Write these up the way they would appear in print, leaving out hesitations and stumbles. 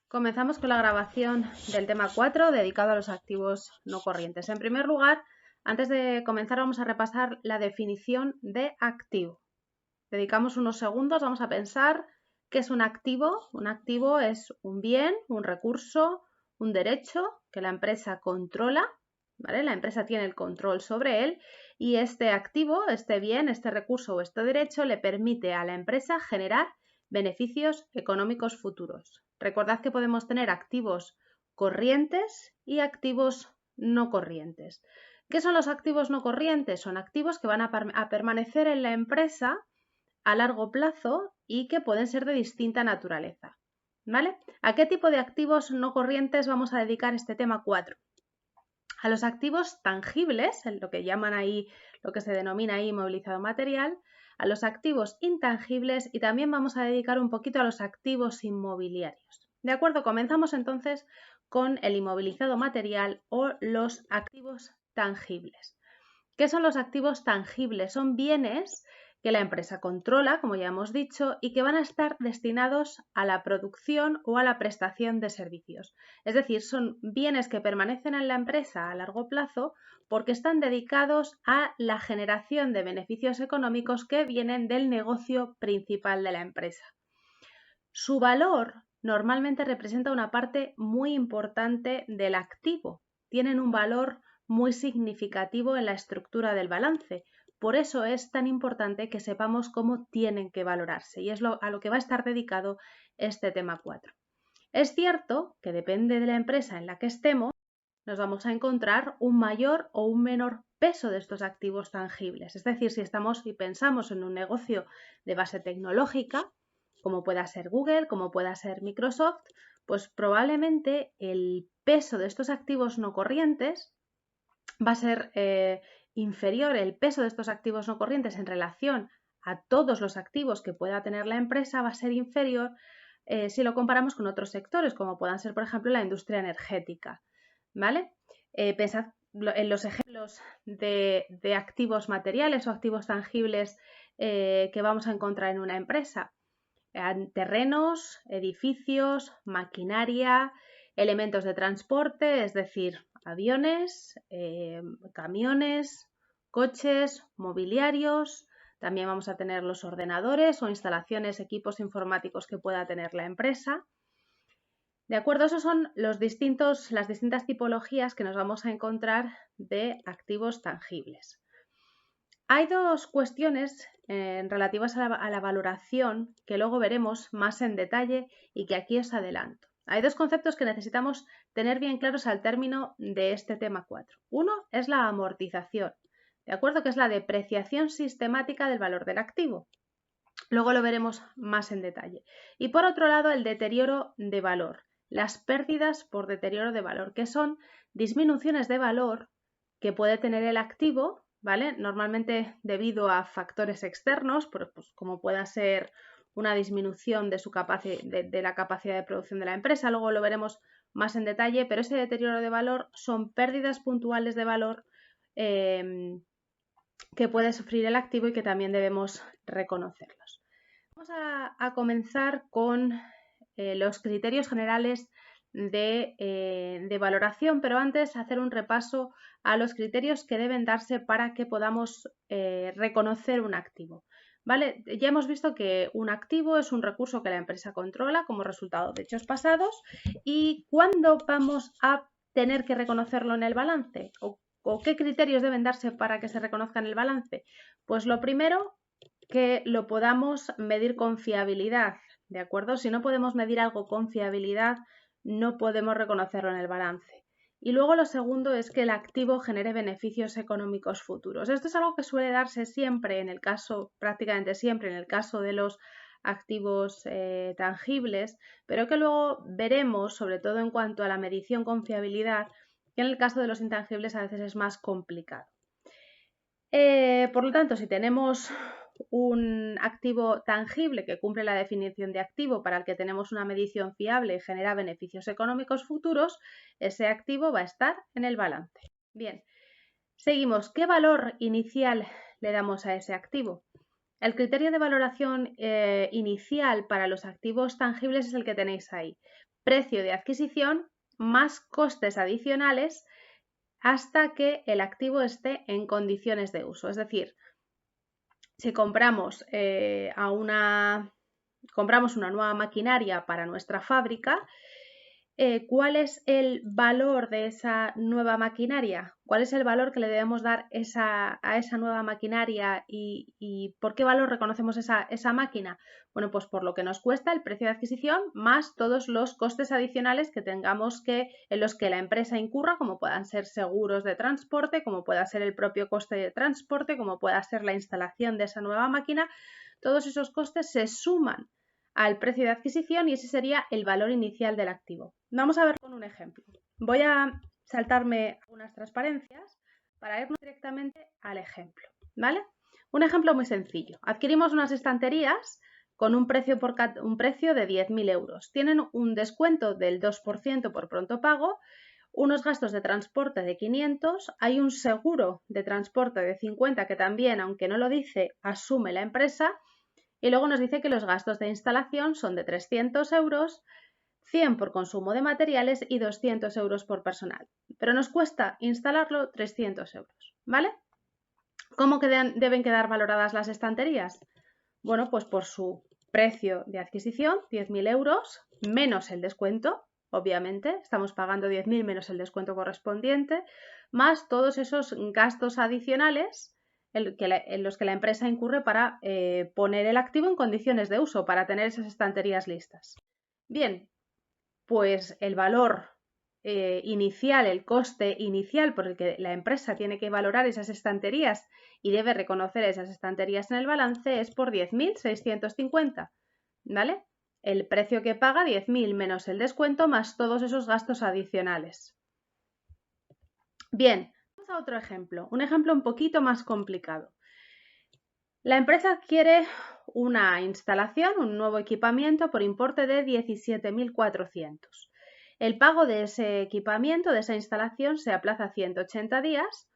Comenzamos con la grabación del tema 4 dedicado a los activos no corrientes. En primer lugar, antes de comenzar vamos a repasar la definición de activo. Dedicamos unos segundos, vamos a pensar qué es un activo. Un activo es un bien, un recurso, un derecho que la empresa controla, ¿vale? La empresa tiene el control sobre él y este activo, este bien, este recurso o este derecho le permite a la empresa generar beneficios económicos futuros. Recordad que podemos tener activos corrientes y activos no corrientes. ¿Qué son los activos no corrientes? Son activos que van a permanecer en la empresa a largo plazo y que pueden ser de distinta naturaleza. ¿Vale? ¿A qué tipo de activos no corrientes vamos a dedicar este tema 4? A los activos tangibles, en lo que llaman ahí, lo que se denomina ahí inmovilizado material, a los activos intangibles y también vamos a dedicar un poquito a los activos inmobiliarios. ¿De acuerdo? Comenzamos entonces con el inmovilizado material o los activos tangibles. ¿Qué son los activos tangibles? Son bienes que la empresa controla, como ya hemos dicho, y que van a estar destinados a la producción o a la prestación de servicios. Es decir, son bienes que permanecen en la empresa a largo plazo porque están dedicados a la generación de beneficios económicos que vienen del negocio principal de la empresa. Su valor normalmente representa una parte muy importante del activo. Tienen un valor muy significativo en la estructura del balance. Por eso es tan importante que sepamos cómo tienen que valorarse y es a lo que va a estar dedicado este tema 4. Es cierto que depende de la empresa en la que estemos, nos vamos a encontrar un mayor o un menor peso de estos activos tangibles. Es decir, si estamos y pensamos en un negocio de base tecnológica, como pueda ser Google, como pueda ser Microsoft, pues probablemente el peso de estos activos no corrientes va a ser inferior, el peso de estos activos no corrientes en relación a todos los activos que pueda tener la empresa va a ser inferior si lo comparamos con otros sectores, como puedan ser, por ejemplo, la industria energética. ¿Vale? Pensad en los ejemplos de activos materiales o activos tangibles que vamos a encontrar en una empresa. Terrenos, edificios, maquinaria, elementos de transporte, es decir, aviones, camiones, coches, mobiliarios. También vamos a tener los ordenadores o instalaciones, equipos informáticos que pueda tener la empresa. De acuerdo, esos son las distintas tipologías que nos vamos a encontrar de activos tangibles. Hay dos cuestiones relativas a la valoración que luego veremos más en detalle y que aquí os adelanto. Hay dos conceptos que necesitamos tener bien claros al término de este tema 4. Uno es la amortización, ¿de acuerdo? Que es la depreciación sistemática del valor del activo. Luego lo veremos más en detalle. Y por otro lado, el deterioro de valor, las pérdidas por deterioro de valor, que son disminuciones de valor que puede tener el activo, ¿vale? Normalmente debido a factores externos, pues, como pueda ser una disminución de, de la capacidad de producción de la empresa, luego lo veremos más en detalle, pero ese deterioro de valor son pérdidas puntuales de valor que puede sufrir el activo y que también debemos reconocerlos. Vamos a comenzar con los criterios generales de valoración, pero antes hacer un repaso a los criterios que deben darse para que podamos reconocer un activo. ¿Vale? Ya hemos visto que un activo es un recurso que la empresa controla como resultado de hechos pasados y ¿cuándo vamos a tener que reconocerlo en el balance? ¿O qué criterios deben darse para que se reconozca en el balance? Pues lo primero, que lo podamos medir con fiabilidad, ¿de acuerdo? Si no podemos medir algo con fiabilidad, no podemos reconocerlo en el balance. Y luego lo segundo es que el activo genere beneficios económicos futuros. Esto es algo que suele darse siempre en el caso, prácticamente siempre en el caso de los activos tangibles, pero que luego veremos, sobre todo en cuanto a la medición con fiabilidad, que en el caso de los intangibles a veces es más complicado. Por lo tanto, si tenemos un activo tangible que cumple la definición de activo para el que tenemos una medición fiable y genera beneficios económicos futuros, ese activo va a estar en el balance. Bien, seguimos. ¿Qué valor inicial le damos a ese activo? El criterio de valoración inicial para los activos tangibles es el que tenéis ahí. precio de adquisición más costes adicionales hasta que el activo esté en condiciones de uso. Es decir, si compramos una nueva maquinaria para nuestra fábrica, ¿cuál es el valor de esa nueva maquinaria? ¿Cuál es el valor que le debemos dar a esa nueva maquinaria y por qué valor reconocemos esa máquina? Bueno, pues por lo que nos cuesta el precio de adquisición más todos los costes adicionales que tengamos en los que la empresa incurra, como puedan ser seguros de transporte, como pueda ser el propio coste de transporte, como pueda ser la instalación de esa nueva máquina. Todos esos costes se suman al precio de adquisición y ese sería el valor inicial del activo. Vamos a ver con un ejemplo. Voy a saltarme algunas transparencias para irnos directamente al ejemplo, ¿vale? Un ejemplo muy sencillo. Adquirimos unas estanterías con un precio de 10.000 euros. Tienen un descuento del 2% por pronto pago, unos gastos de transporte de 500, hay un seguro de transporte de 50 que también, aunque no lo dice, asume la empresa. Y luego nos dice que los gastos de instalación son de 300 euros, 100 por consumo de materiales y 200 euros por personal. Pero nos cuesta instalarlo 300 euros, ¿vale? ¿Cómo deben quedar valoradas las estanterías? Bueno, pues por su precio de adquisición, 10.000 euros, menos el descuento, obviamente, estamos pagando 10.000 menos el descuento correspondiente, más todos esos gastos adicionales en los que la empresa incurre para poner el activo en condiciones de uso, para tener esas estanterías listas. Bien, pues el valor inicial, el coste inicial por el que la empresa tiene que valorar esas estanterías y debe reconocer esas estanterías en el balance es por 10.650, ¿vale? El precio que paga, 10.000 menos el descuento más todos esos gastos adicionales. Bien, vamos a otro ejemplo, un ejemplo un poquito más complicado. La empresa adquiere una instalación, un nuevo equipamiento por importe de 17.400. El pago de ese equipamiento, de esa instalación, se aplaza a 180 días,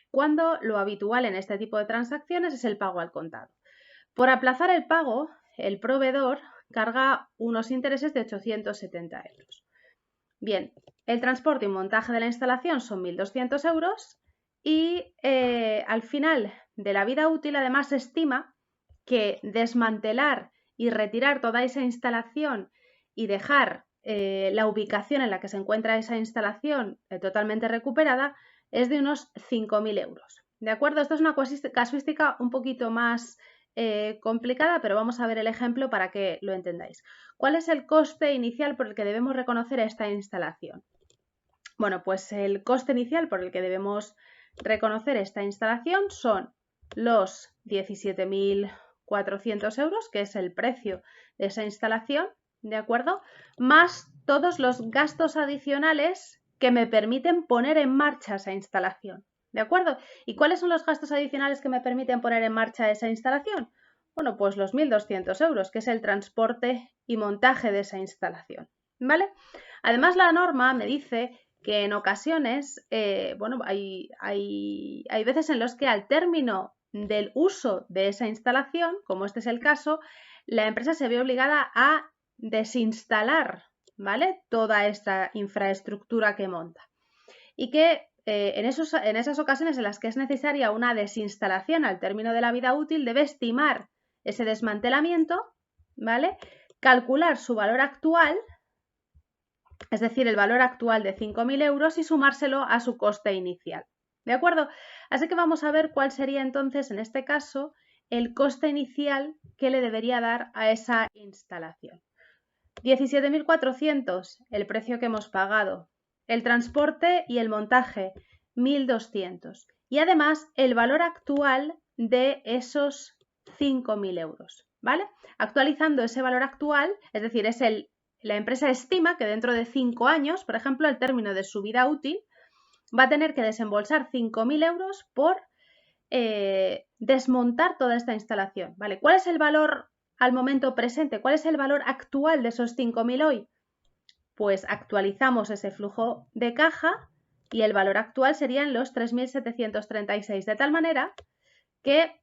cuando lo habitual en este tipo de transacciones es el pago al contado. Por aplazar el pago, el proveedor carga unos intereses de 870 euros. Bien, el transporte y montaje de la instalación son 1.200 euros y al final de la vida útil, además, se estima que desmantelar y retirar toda esa instalación y dejar la ubicación en la que se encuentra esa instalación totalmente recuperada es de unos 5.000 euros. ¿De acuerdo? Esto es una casuística un poquito más complicada, pero vamos a ver el ejemplo para que lo entendáis. ¿Cuál es el coste inicial por el que debemos reconocer esta instalación? Bueno, pues el coste inicial por el que debemos reconocer esta instalación son los 17.400 euros, que es el precio de esa instalación, ¿de acuerdo? Más todos los gastos adicionales que me permiten poner en marcha esa instalación, ¿de acuerdo? ¿Y cuáles son los gastos adicionales que me permiten poner en marcha esa instalación? Bueno, pues los 1.200 euros, que es el transporte y montaje de esa instalación, ¿vale? Además, la norma me dice que en ocasiones, hay veces en los que al término del uso de esa instalación, como este es el caso, la empresa se ve obligada a desinstalar, ¿vale?, toda esta infraestructura que monta. Y que en esas ocasiones en las que es necesaria una desinstalación al término de la vida útil, debe estimar ese desmantelamiento, ¿vale?, calcular su valor actual, es decir, el valor actual de 5.000 euros y sumárselo a su coste inicial. ¿De acuerdo? Así que vamos a ver cuál sería entonces, en este caso, el coste inicial que le debería dar a esa instalación. 17.400, el precio que hemos pagado. El transporte y el montaje, 1.200. Y además, el valor actual de esos 5.000 euros, ¿vale? Actualizando ese valor actual, es decir, la empresa estima que dentro de 5 años, por ejemplo, al término de su vida útil, va a tener que desembolsar 5.000 euros por desmontar toda esta instalación, ¿vale? ¿Cuál es el valor al momento presente? ¿Cuál es el valor actual de esos 5.000 hoy? Pues actualizamos ese flujo de caja y el valor actual serían los 3.736, de tal manera que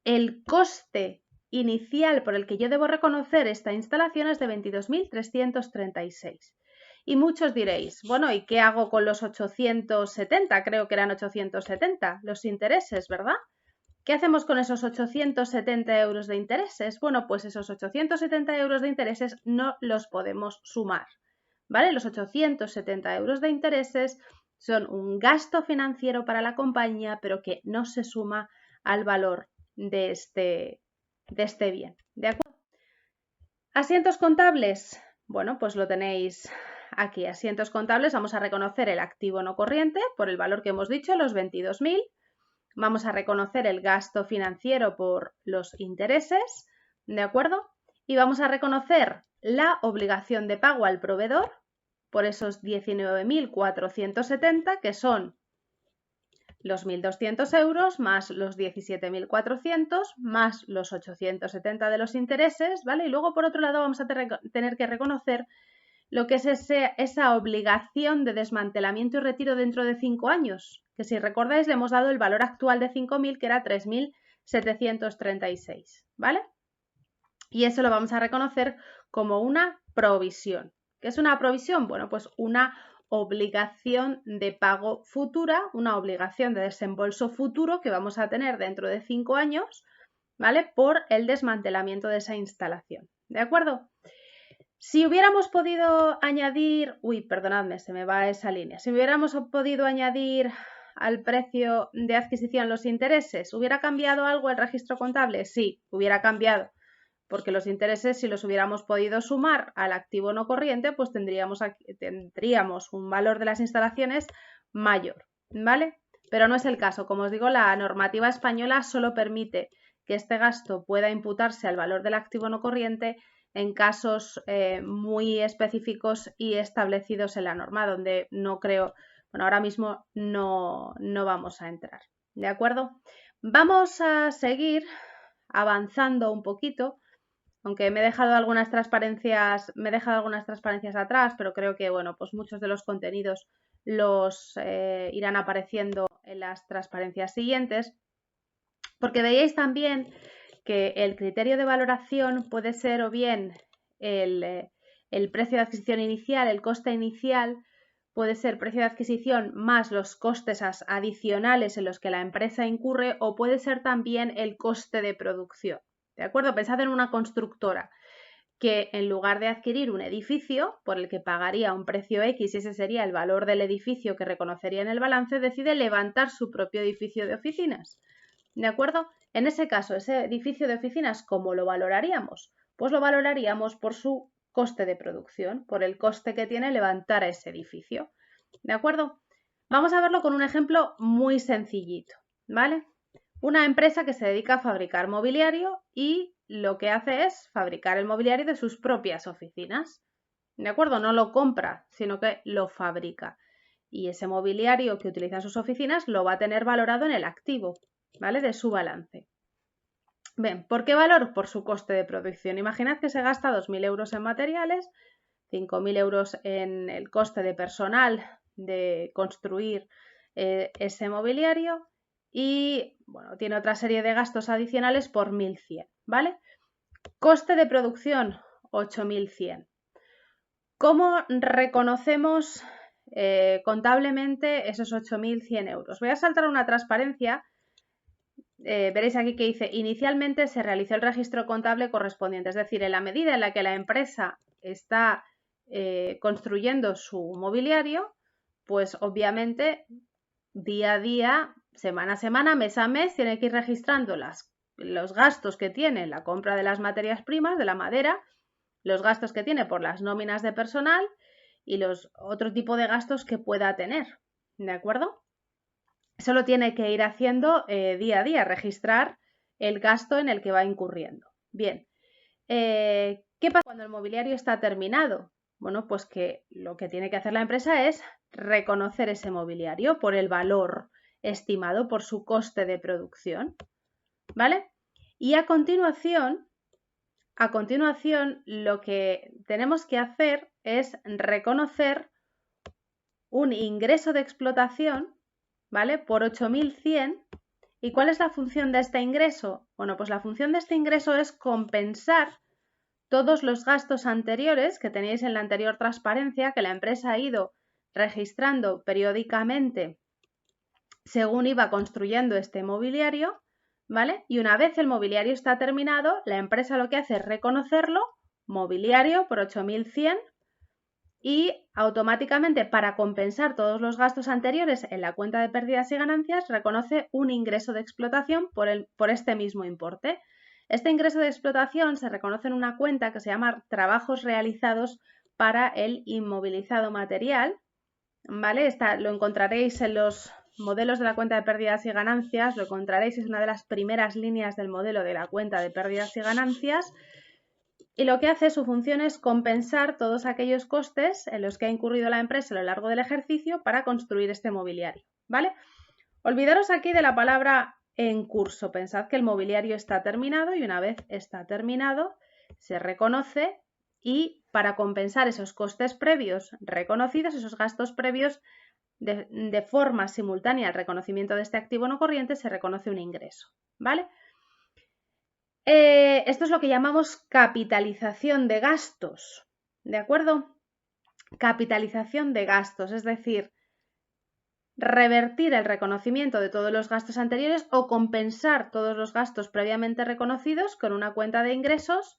el coste inicial por el que yo debo reconocer esta instalación es de 22.336. Y muchos diréis, bueno, ¿y qué hago con los 870? Creo que eran 870, los intereses, ¿verdad? ¿Qué hacemos con esos 870 euros de intereses? Bueno, pues esos 870 euros de intereses no los podemos sumar, ¿vale? Los 870 euros de intereses son un gasto financiero para la compañía, pero que no se suma al valor de este bien, ¿de acuerdo? Asientos contables, bueno, pues lo tenéis aquí. Asientos contables, vamos a reconocer el activo no corriente por el valor que hemos dicho, los 22.000. Vamos a reconocer el gasto financiero por los intereses, ¿de acuerdo? Y vamos a reconocer la obligación de pago al proveedor por esos 19.470, que son los 1.200 euros más los 17.400 más los 870 de los intereses, ¿vale? Y luego, por otro lado, vamos a tener que reconocer lo que es esa obligación de desmantelamiento y retiro dentro de 5 años, que si recordáis le hemos dado el valor actual de 5.000, que era 3.736, ¿vale? Y eso lo vamos a reconocer como una provisión. ¿Qué es una provisión? Bueno, pues una obligación de pago futura, una obligación de desembolso futuro que vamos a tener dentro de 5 años, ¿vale? Por el desmantelamiento de esa instalación, ¿de acuerdo? Si hubiéramos podido añadir, perdonadme, se me va esa línea. Si hubiéramos podido añadir al precio de adquisición los intereses, ¿hubiera cambiado algo el registro contable? Sí, hubiera cambiado, porque los intereses, si los hubiéramos podido sumar al activo no corriente, pues tendríamos un valor de las instalaciones mayor, ¿vale? Pero no es el caso. Como os digo, la normativa española solo permite que este gasto pueda imputarse al valor del activo no corriente en casos muy específicos y establecidos en la norma, donde no creo, bueno, ahora mismo no vamos a entrar, ¿de acuerdo? Vamos a seguir avanzando un poquito, aunque me he dejado algunas transparencias atrás, pero creo que, bueno, pues muchos de los contenidos los irán apareciendo en las transparencias siguientes, porque veíais también que el criterio de valoración puede ser o bien el precio de adquisición inicial, el coste inicial, puede ser precio de adquisición más los costes adicionales en los que la empresa incurre, o puede ser también el coste de producción, ¿de acuerdo? Pensad en una constructora que en lugar de adquirir un edificio por el que pagaría un precio X, y ese sería el valor del edificio que reconocería en el balance, decide levantar su propio edificio de oficinas. ¿De acuerdo? En ese caso, ese edificio de oficinas, ¿cómo lo valoraríamos? Pues lo valoraríamos por su coste de producción, por el coste que tiene levantar ese edificio. ¿De acuerdo? Vamos a verlo con un ejemplo muy sencillito, ¿vale? Una empresa que se dedica a fabricar mobiliario y lo que hace es fabricar el mobiliario de sus propias oficinas. ¿De acuerdo? No lo compra, sino que lo fabrica. Y ese mobiliario que utiliza en sus oficinas lo va a tener valorado en el activo, ¿vale? De su balance. Bien, ¿por qué valor? Por su coste de producción. Imaginad que se gasta 2.000 euros en materiales, 5.000 euros en el coste de personal de construir ese mobiliario y, bueno, tiene otra serie de gastos adicionales por 1.100, ¿vale? Coste de producción, 8.100. ¿Cómo reconocemos contablemente esos 8.100 euros? Voy a saltar una transparencia. Veréis aquí que dice, inicialmente se realizó el registro contable correspondiente, es decir, en la medida en la que la empresa está construyendo su mobiliario, pues obviamente día a día, semana a semana, mes a mes, tiene que ir registrando los gastos que tiene la compra de las materias primas, de la madera, los gastos que tiene por las nóminas de personal y los otro tipo de gastos que pueda tener, ¿de acuerdo? Eso lo tiene que ir haciendo día a día, registrar el gasto en el que va incurriendo. Bien, ¿qué pasa cuando el mobiliario está terminado? Bueno, pues que lo que tiene que hacer la empresa es reconocer ese mobiliario por el valor estimado, por su coste de producción, ¿vale? Y a continuación, lo que tenemos que hacer es reconocer un ingreso de explotación, ¿vale? Por 8.100 ¿Y cuál es la función de este ingreso? Bueno, pues la función de este ingreso es compensar todos los gastos anteriores que teníais en la anterior transparencia, que la empresa ha ido registrando periódicamente según iba construyendo este mobiliario, ¿vale? Y una vez el mobiliario está terminado, la empresa lo que hace es reconocerlo, mobiliario por 8.100, y automáticamente, para compensar todos los gastos anteriores en la cuenta de pérdidas y ganancias, reconoce un ingreso de explotación por este mismo importe. Este ingreso de explotación se reconoce en una cuenta que se llama trabajos realizados para el inmovilizado material, ¿vale? Lo encontraréis en los modelos de la cuenta de pérdidas y ganancias, lo encontraréis, es una de las primeras líneas del modelo de la cuenta de pérdidas y ganancias, y lo que hace, su función es compensar todos aquellos costes en los que ha incurrido la empresa a lo largo del ejercicio para construir este mobiliario, ¿vale? Olvidaros aquí de la palabra en curso, pensad que el mobiliario está terminado y una vez está terminado se reconoce, y para compensar esos costes previos reconocidos, esos gastos previos, de forma simultánea al reconocimiento de este activo no corriente, se reconoce un ingreso, ¿vale? Esto es lo que llamamos capitalización de gastos, ¿de acuerdo? Capitalización de gastos, es decir, revertir el reconocimiento de todos los gastos anteriores o compensar todos los gastos previamente reconocidos con una cuenta de ingresos,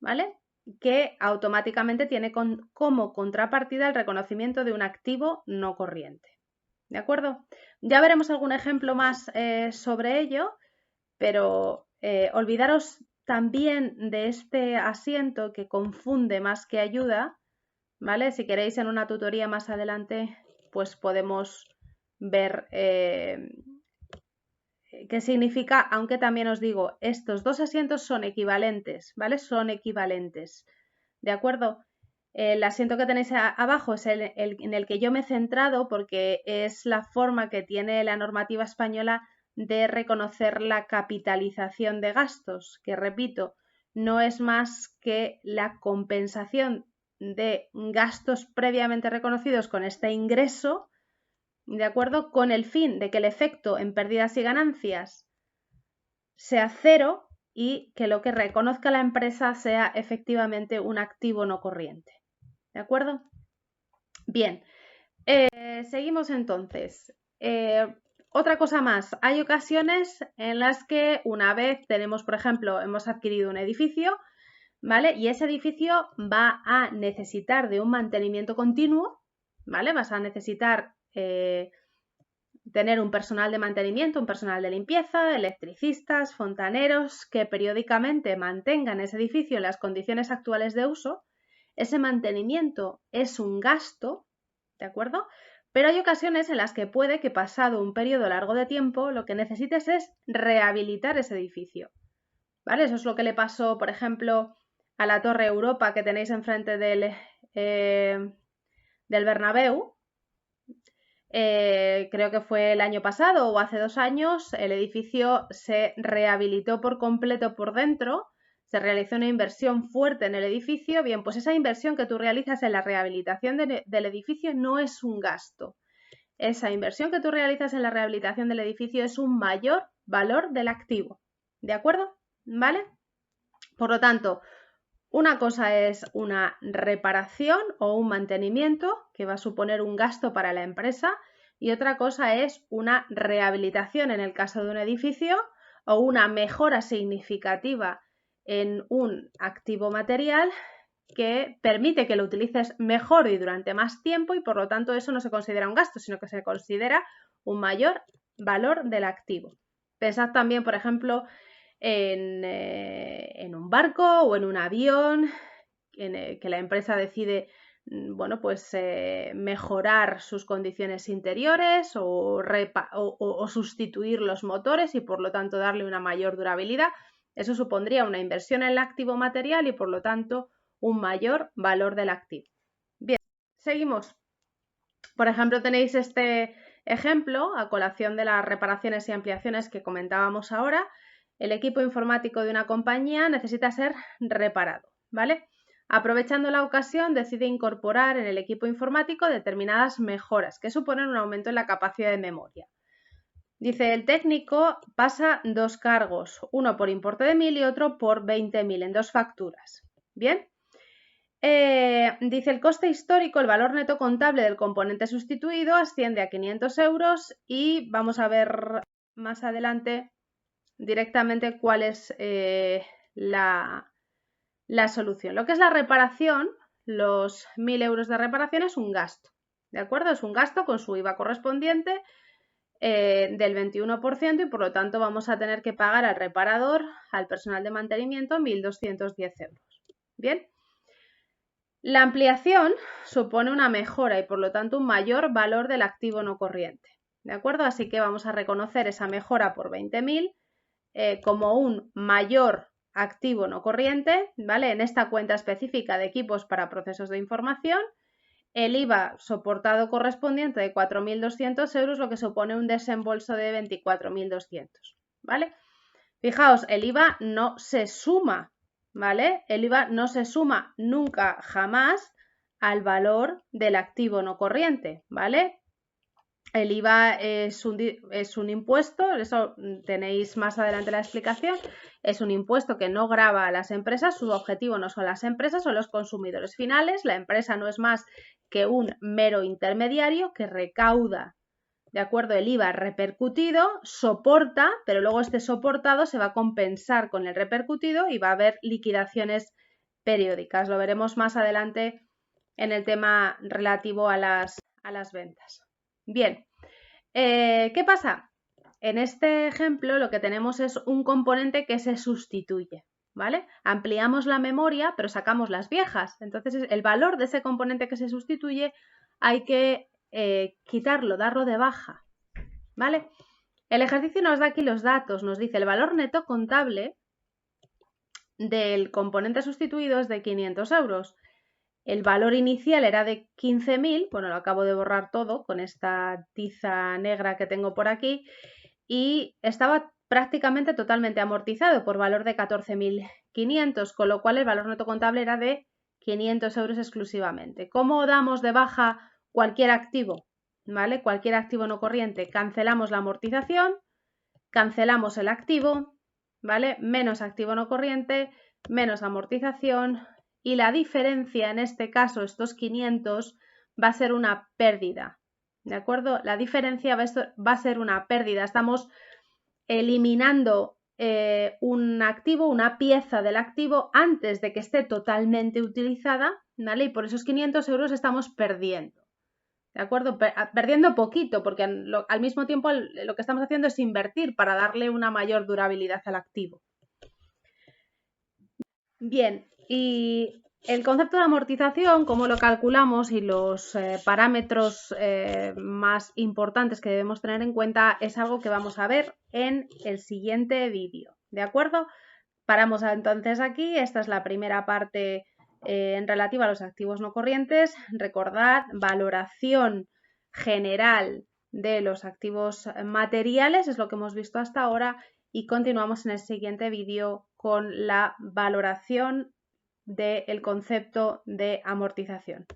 ¿vale? Que automáticamente tiene como contrapartida el reconocimiento de un activo no corriente, ¿de acuerdo? Ya veremos algún ejemplo más sobre ello, pero olvidaros también de este asiento que confunde más que ayuda, ¿vale? Si queréis en una tutoría más adelante, pues podemos ver qué significa, aunque también os digo, estos dos asientos son equivalentes, ¿vale? Son equivalentes, ¿de acuerdo? El asiento que tenéis abajo es en el que yo me he centrado porque es la forma que tiene la normativa española de reconocer la capitalización de gastos, que repito, no es más que la compensación de gastos previamente reconocidos con este ingreso, ¿de acuerdo? Con el fin de que el efecto en pérdidas y ganancias sea cero y que lo que reconozca la empresa sea efectivamente un activo no corriente, ¿de acuerdo? Bien, seguimos entonces. Otra cosa más, hay ocasiones en las que una vez tenemos, por ejemplo, hemos adquirido un edificio, ¿vale? Y ese edificio va a necesitar de un mantenimiento continuo, ¿vale? Vas a necesitar tener un personal de mantenimiento, un personal de limpieza, electricistas, fontaneros, que periódicamente mantengan ese edificio en las condiciones actuales de uso. Ese mantenimiento es un gasto, ¿de acuerdo? Pero hay ocasiones en las que puede que, pasado un periodo largo de tiempo, lo que necesites es rehabilitar ese edificio, ¿vale? Eso es lo que le pasó, por ejemplo, a la Torre Europa que tenéis enfrente del Bernabéu. Creo que fue el año pasado o hace 2 años, el edificio se rehabilitó por completo por dentro, se realizó una inversión fuerte en el edificio. Bien, pues esa inversión que tú realizas en la rehabilitación del edificio no es un gasto. Esa inversión que tú realizas en la rehabilitación del edificio es un mayor valor del activo, ¿de acuerdo? ¿Vale? Por lo tanto, una cosa es una reparación o un mantenimiento que va a suponer un gasto para la empresa, y otra cosa es una rehabilitación en el caso de un edificio o una mejora significativa en un activo material que permite que lo utilices mejor y durante más tiempo, y por lo tanto eso no se considera un gasto, sino que se considera un mayor valor del activo. Pensad también, por ejemplo, en un barco o en un avión, que la empresa decide, bueno, pues mejorar sus condiciones interiores o sustituir los motores y por lo tanto darle una mayor durabilidad. Eso supondría una inversión en el activo material y por lo tanto un mayor valor del activo. Bien, seguimos. Por ejemplo, tenéis este ejemplo a colación de las reparaciones y ampliaciones que comentábamos ahora. El equipo informático de una compañía necesita ser reparado, ¿vale? Aprovechando la ocasión, decide incorporar en el equipo informático determinadas mejoras que suponen un aumento en la capacidad de memoria. Dice, el técnico pasa dos cargos, uno por importe de 1.000 y otro por 20.000 en dos facturas. Bien. Dice, el coste histórico, el valor neto contable del componente sustituido asciende a 500 euros y vamos a ver más adelante directamente cuál es la solución. Lo que es la reparación, los 1.000 euros de reparación es un gasto, ¿de acuerdo? Es un gasto con su IVA correspondiente del 21% y por lo tanto vamos a tener que pagar al reparador, al personal de mantenimiento, 1.210 euros. Bien. La ampliación supone una mejora y por lo tanto un mayor valor del activo no corriente, ¿de acuerdo? Así que vamos a reconocer esa mejora por 20.000 como un mayor activo no corriente, ¿vale? En esta cuenta específica de equipos para procesos de información, el IVA soportado correspondiente de 4.200 euros, lo que supone un desembolso de 24.200, ¿vale? Fijaos, el IVA no se suma, ¿vale? El IVA no se suma nunca, jamás, al valor del activo no corriente, ¿vale? El IVA es un impuesto, eso tenéis más adelante la explicación, es un impuesto que no grava a las empresas, su objetivo no son las empresas, son los consumidores finales, la empresa no es más que un mero intermediario que recauda, ¿de acuerdo? El IVA repercutido, soporta, pero luego este soportado se va a compensar con el repercutido y va a haber liquidaciones periódicas, lo veremos más adelante en el tema relativo a las ventas. Bien, ¿qué pasa? En este ejemplo lo que tenemos es un componente que se sustituye, ¿vale? Ampliamos la memoria, pero sacamos las viejas. Entonces, el valor de ese componente que se sustituye hay que quitarlo, darlo de baja, ¿vale? El ejercicio nos da aquí los datos, nos dice el valor neto contable del componente sustituido es de 500 euros. El valor inicial era de 15.000, bueno, lo acabo de borrar todo con esta tiza negra que tengo por aquí, y estaba prácticamente totalmente amortizado por valor de 14.500, con lo cual el valor neto contable era de 500 euros exclusivamente. ¿Cómo damos de baja cualquier activo? ¿Vale? Cualquier activo no corriente. Cancelamos la amortización, cancelamos el activo, ¿vale? Menos activo no corriente, menos amortización, y la diferencia, en este caso, estos 500, va a ser una pérdida, ¿de acuerdo? La diferencia va a ser una pérdida. Estamos eliminando un activo, una pieza del activo, antes de que esté totalmente utilizada, ¿vale? Y por esos 500 euros estamos perdiendo, ¿de acuerdo? Perdiendo poquito, porque al mismo tiempo lo que estamos haciendo es invertir para darle una mayor durabilidad al activo. Bien, y el concepto de amortización, cómo lo calculamos y los parámetros más importantes que debemos tener en cuenta es algo que vamos a ver en el siguiente vídeo, ¿de acuerdo? Paramos entonces aquí, esta es la primera parte en relativa a los activos no corrientes. Recordad, valoración general de los activos materiales, es lo que hemos visto hasta ahora, y continuamos en el siguiente vídeo con la valoración del concepto de amortización.